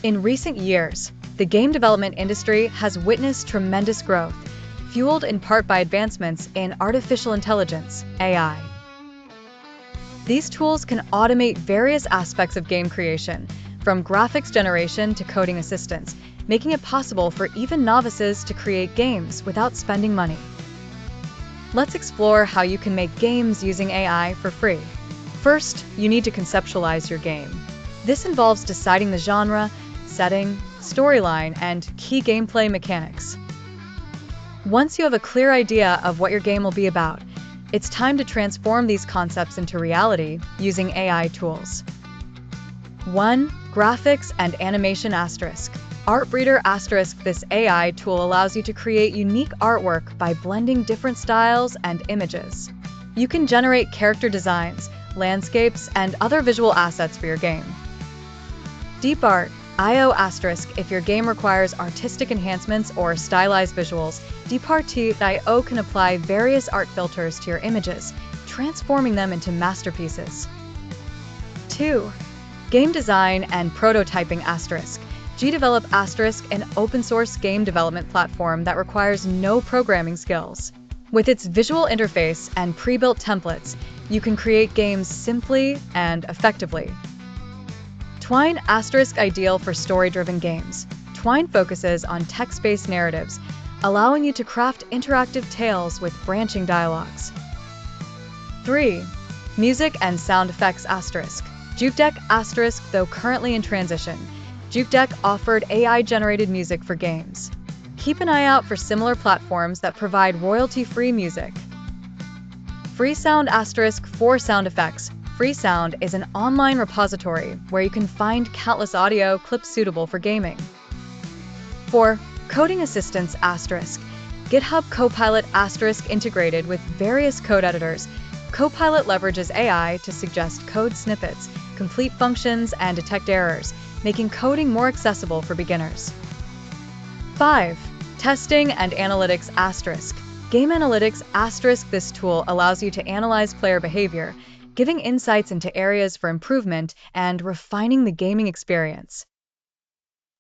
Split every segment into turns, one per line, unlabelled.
In recent years, the game development industry has witnessed tremendous growth, fueled in part by advancements in artificial intelligence, AI. These tools can automate various aspects of game creation, from graphics generation to coding assistance, making it possible for even novices to create games without spending money. Let's explore how you can make games using AI for free. First, you need to conceptualize your game. This involves deciding the genre, setting, storyline, and key gameplay mechanics. Once you have a clear idea of what your game will be about, it's time to transform these concepts into reality using AI tools. 1. Graphics and Animation Asterisk. Artbreeder Asterisk. This AI tool allows you to create unique artwork by blending different styles and images. You can generate character designs, landscapes, and other visual assets for your game. DeepArt.io Asterisk. If your game requires artistic enhancements or stylized visuals, DeepArt.io can apply various art filters to your images, transforming them into masterpieces. 2. Game Design and Prototyping Asterisk. GDevelop Asterisk, an open-source game development platform that requires no programming skills. With its visual interface and pre-built templates, you can create games simply and effectively. Twine Asterisk. Ideal for story-driven games. Twine focuses on text-based narratives, allowing you to craft interactive tales with branching dialogues. 3. Music and Sound Effects Asterisk. Jukedeck Asterisk. Though currently in transition, Jukedeck offered AI-generated music for games. Keep an eye out for similar platforms that provide royalty-free music. Freesound Asterisk. For sound effects. Freesound is an online repository where you can find countless audio clips suitable for gaming. 4. Coding assistance Asterisk. GitHub Copilot Asterisk. Integrated with various code editors, Copilot leverages AI to suggest code snippets, complete functions, and detect errors, making coding more accessible for beginners. 5. Testing and Analytics Asterisk. GameAnalytics Asterisk. This tool allows you to analyze player behavior, giving insights into areas for improvement and refining the gaming experience.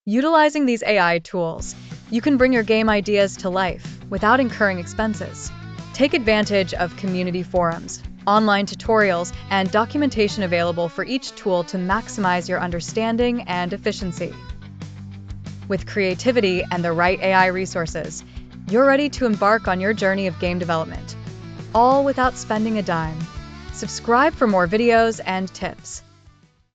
Utilizing these AI tools, you can bring your game ideas to life without incurring expenses. Take advantage of community forums, online tutorials, and documentation available for each tool to maximize your understanding and efficiency. With creativity and the right AI resources, you're ready to embark on your journey of game development, all without spending a dime. Subscribe for more videos and tips.